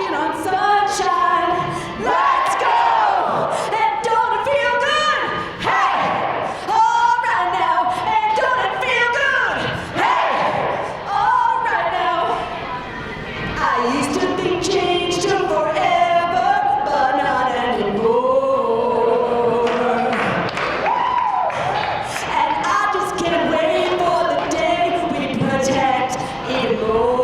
walking on sunshine. Let's go! And don't it feel good? Hey! All right now. And don't it feel good? Hey! All right now. I used to think change took forever, but not anymore. And I just can't wait for the day we protect it more.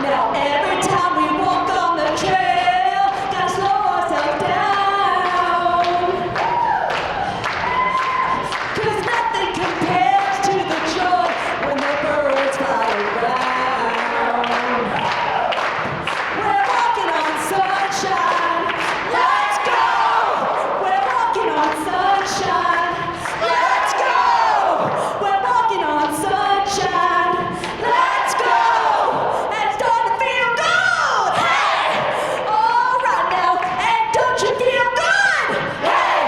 Now every time we walk on the trail, gotta slow ourselves down. 'Cause nothing compares to the joy when the birds fly around. We're walking on sunshine. Let's go! We're walking on sunshine. Let's go! We're walking on sunshine. Let's go! And don't it feel good? Hey! All right now. And don't you feel good? Hey!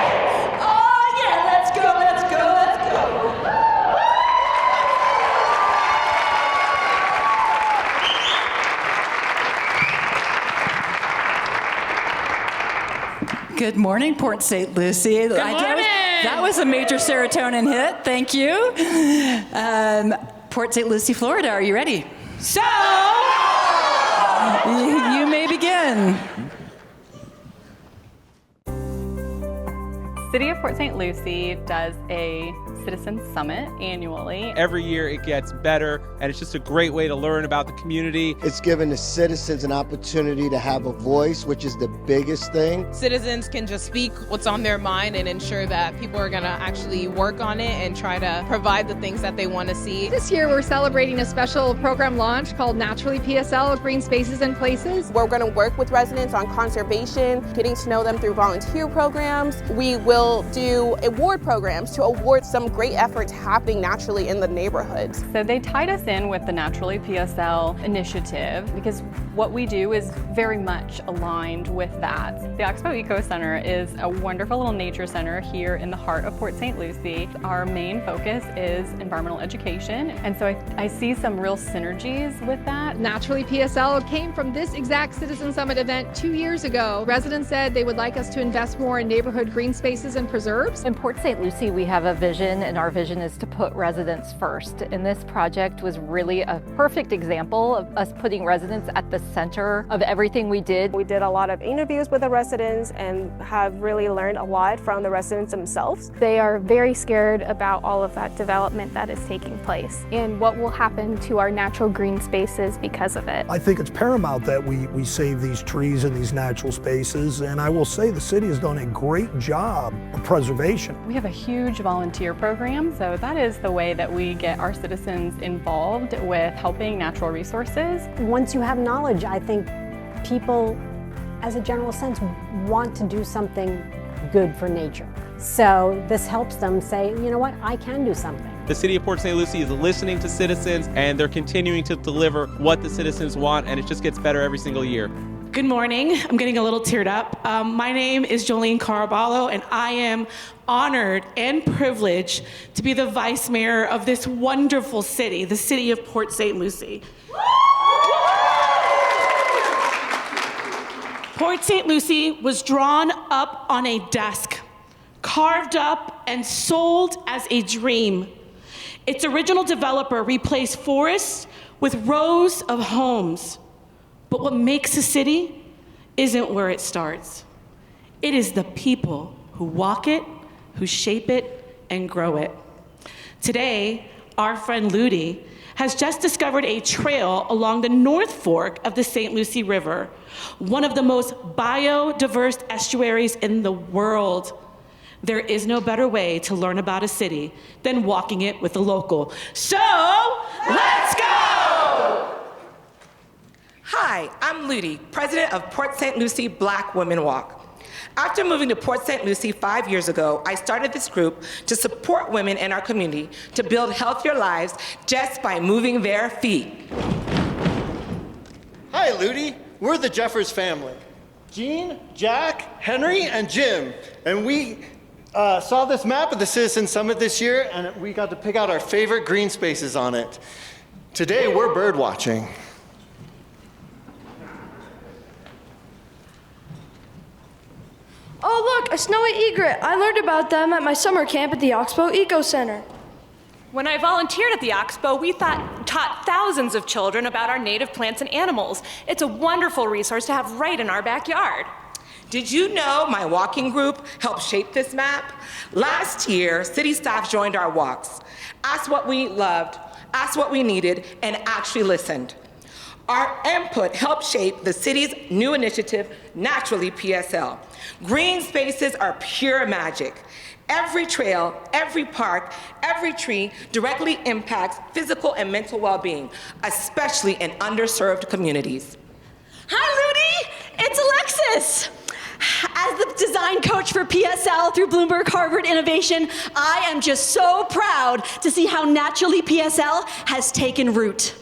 Oh yeah, let's go, let's go, let's go. Good morning, Port St. Lucie. Good morning. That was a major serotonin hit. Thank you. Port St. Lucie, Florida, are you ready? So, You may begin. City of Port St. Lucie does a Citizen Summit annually. Every year it gets better, and it's just a great way to learn about the community. It's given the citizens an opportunity to have a voice, which is the biggest thing. Citizens can just speak what's on their mind and ensure that people are going to actually work on it and try to provide the things that they want to see. This year we're celebrating a special program launch called Naturally PSL, Green Spaces and Places. We're going to work with residents on conservation, getting to know them through volunteer programs. We will do award programs to award some great efforts happening naturally in the neighborhoods. So they tied us in with the Naturally PSL initiative because what we do is very much aligned with that. The Oxbow Eco Center is a wonderful little nature center here in the heart of Port St. Lucie. Our main focus is environmental education, and so I see some real synergies with that. Naturally PSL came from this exact Citizen Summit event 2 years ago. Residents said they would like us to invest more in neighborhood green spaces and preserves. In Port St. Lucie, we have a vision, and our vision is to put residents first. And this project was really a perfect example of us putting residents at the center of everything we did. We did a lot of interviews with the residents and have really learned a lot from the residents themselves. They are very scared about all of that development that is taking place and what will happen to our natural green spaces because of it. I think it's paramount that we save these trees and these natural spaces, and I will say the city has done a great job of preservation. We have a huge volunteer program, so that is the way that we get our citizens involved with helping natural resources. Once you have knowledge, I think people, as a general sense, want to do something good for nature. So this helps them say, you know what, I can do something. The City of Port St. Lucie is listening to citizens, and they're continuing to deliver what the citizens want, and it just gets better every single year. good morning. I'm getting a little teared up. My name is Jolene Caraballo, and I am honored and privileged to be the vice mayor of this wonderful city, the city of Port St. Lucie. Port St. Lucie was drawn up on a desk, carved up and sold as a dream. Its original developer replaced forests with rows of homes. But what makes a city isn't where it starts. It is the people who walk it, who shape it, and grow it. Today, our friend Lucie has just discovered a trail along the North Fork of the St. Lucie River, one of the most biodiverse estuaries in the world. There is no better way to learn about a city than walking it with a local. So, let's go! Hi, I'm Lucie, president of Port St. Lucie Black Women Walk. After moving to Port St. Lucie 5 years ago, I started this group to support women in our community to build healthier lives just by moving their feet. Hi, Lucie. We're the Jeffers family. Jean, Jack, Henry, and Jim. And we saw this map of the Citizen Summit this year, and we got to pick out our favorite green spaces on it. Today we're bird watching. Oh look, a snowy egret. I learned about them at my summer camp at the Oxbow Eco Center. When I volunteered at the Oxbow, we taught thousands of children about our native plants and animals. It's a wonderful resource to have right in our backyard. Did you know my walking group helped shape this map? Last year, city staff joined our walks, asked what we loved, asked what we needed, and actually listened. Our input helped shape the city's new initiative, Naturally PSL. Green spaces are pure magic. Every trail, every park, every tree directly impacts physical and mental well-being, especially in underserved communities. Hi, Ludy! It's Alexis! As the design coach for PSL through Bloomberg Harvard Innovation, I am just so proud to see how Naturally PSL has taken root.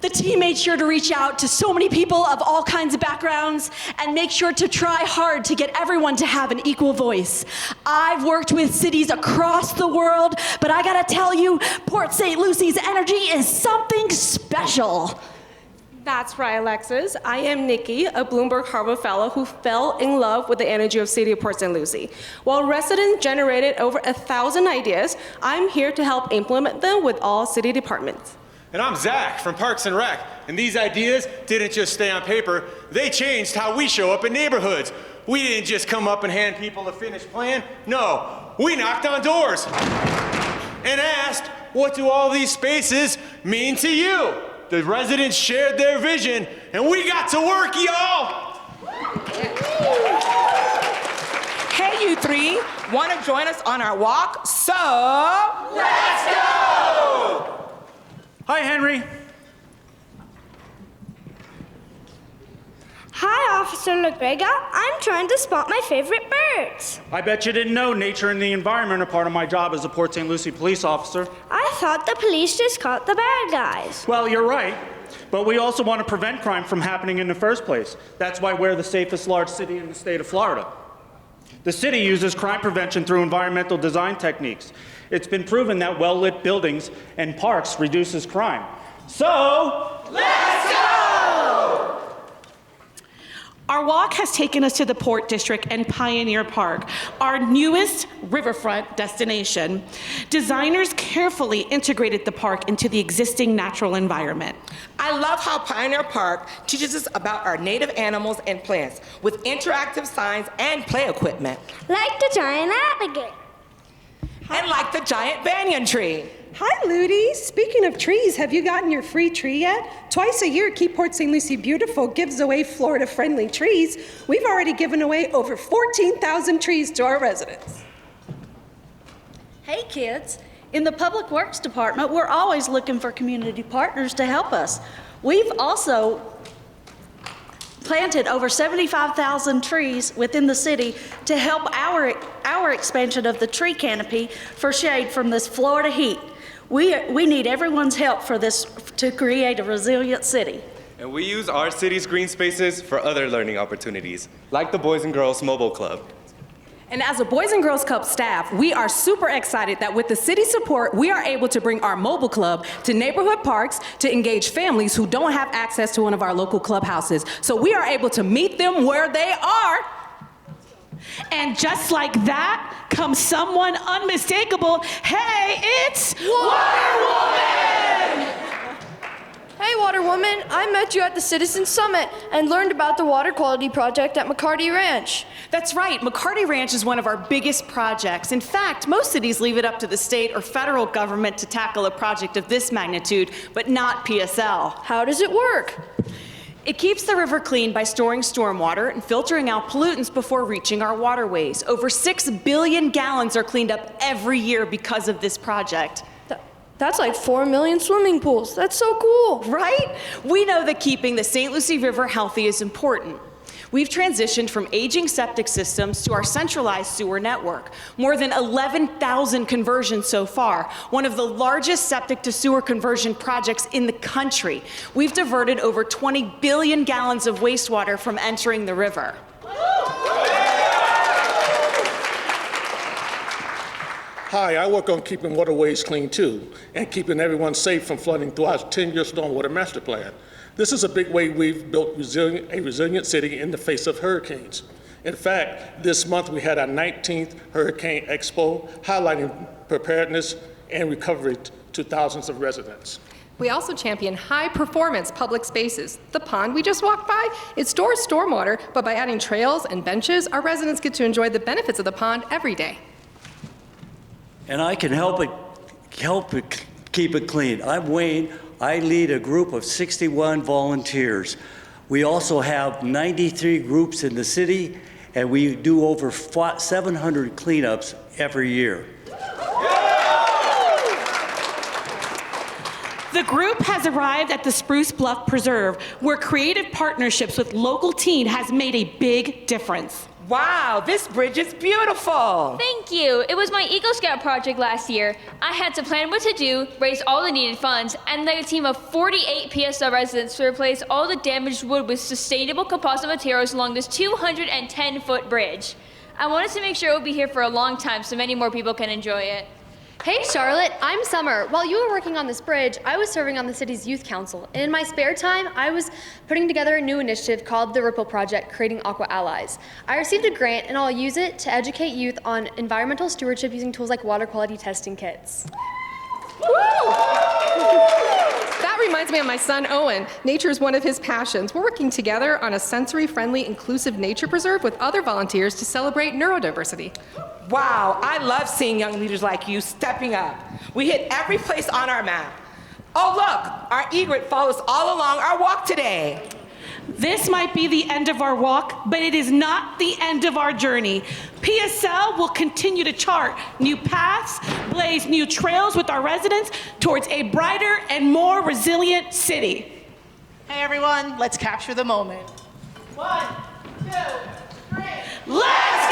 The team made sure to reach out to so many people of all kinds of backgrounds and make sure to try hard to get everyone to have an equal voice. I've worked with cities across the world, but I gotta tell you, Port St. Lucie's energy is something special. That's right, Alexis. I am Nikki, a Bloomberg Harvard Fellow who fell in love with the energy of City of Port St. Lucie. While residents generated over 1,000 ideas, I'm here to help implement them with all city departments. And I'm Zach from Parks and Rec, and these ideas didn't just stay on paper, they changed how we show up in neighborhoods. We didn't just come up and hand people a finished plan. No, we knocked on doors and asked, what do all these spaces mean to you? The residents shared their vision, and we got to work, y'all! Hey, you three, want to join us on our walk? So, let's go! Hi, Henry. Hi, Officer LaGrega. I'm trying to spot my favorite birds. I bet you didn't know nature and the environment are part of my job as a Port St. Lucie police officer. I thought the police just caught the bad guys. Well, you're right. But we also want to prevent crime from happening in the first place. That's why we're the safest large city in the state of Florida. The city uses crime prevention through environmental design techniques. It's been proven that well-lit buildings and parks reduces crime. So, let's go! Our walk has taken us to the Port District and Pioneer Park, our newest riverfront destination. Designers carefully integrated the park into the existing natural environment. I love how Pioneer Park teaches us about our native animals and plants with interactive signs and play equipment. Like the giant alligator. And like the giant banyan tree. Hi, Ludy. Speaking of trees, have you gotten your free tree yet? Twice a year, Keep Port St. Lucie Beautiful gives away Florida-friendly trees. We've already given away over 14,000 trees to our residents. Hey, kids. In the Public Works Department, we're always looking for community partners to help us. We've also planted over 75,000 trees within the city to help our expansion of the tree canopy for shade from this Florida heat. We need everyone's help for this to create a resilient city. And we use our city's green spaces for other learning opportunities, like the Boys and Girls Mobile Club. And as a Boys and Girls Club staff, we are super excited that with the city support, we are able to bring our mobile club to neighborhood parks to engage families who don't have access to one of our local clubhouses. So we are able to meet them where they are. And just like that comes someone unmistakable. Hey, it's Water Woman! Hey, Water Woman. I met you at the Citizen Summit and learned about the water quality project at McCarty Ranch. That's right. McCarty Ranch is one of our biggest projects. In fact, most cities leave it up to the state or federal government to tackle a project of this magnitude, but not PSL. How does it work? It keeps the river clean by storing stormwater and filtering out pollutants before reaching our waterways. Over 6 billion gallons are cleaned up every year because of this project. That's like 4 million swimming pools. That's so cool. Right? We know that keeping the St. Lucie River healthy is important. We've transitioned from aging septic systems to our centralized sewer network. More than 11,000 conversions so far, one of the largest septic to sewer conversion projects in the country. We've diverted over 20 billion gallons of wastewater from entering the river. Hi, I work on keeping waterways clean too, and keeping everyone safe from flooding through our 10-year stormwater master plan. This is a big way we've built a resilient city in the face of hurricanes. In fact, this month we had our 19th Hurricane Expo, highlighting preparedness and recovery to thousands of residents. We also champion high-performance public spaces. The pond we just walked by, it stores stormwater, but by adding trails and benches, our residents get to enjoy the benefits of the pond every day. And I can help keep it clean. I'm Wayne. I lead a group of 61 volunteers. We also have 93 groups in the city, and we do over 700 cleanups every year. The group has arrived at the Spruce Bluff Preserve, where creative partnerships with local teen has made a big difference. Wow, this bridge is beautiful. Thank you. It was my Eagle Scout project last year. I had to plan what to do, raise all the needed funds, and led a team of 48 PSL residents to replace all the damaged wood with sustainable composite materials along this 210-foot bridge. I wanted to make sure it would be here for a long time so many more people can enjoy it. Hey Charlotte, I'm Summer. While you were working on this bridge, I was serving on the city's youth council. And in my spare time, I was putting together a new initiative called the Ripple Project, Creating Aqua Allies. I received a grant and I'll use it to educate youth on environmental stewardship using tools like water quality testing kits. That reminds me of my son, Owen. Nature is one of his passions. We're working together on a sensory-friendly, inclusive nature preserve with other volunteers to celebrate neurodiversity. Wow, I love seeing young leaders like you stepping up. We hit every place on our map. Oh look, our egret follows all along our walk today. This might be the end of our walk, but it is not the end of our journey. PSL will continue to chart new paths, blaze new trails with our residents towards a brighter and more resilient city. Hey everyone, let's capture the moment. 1, 2, 3. Let's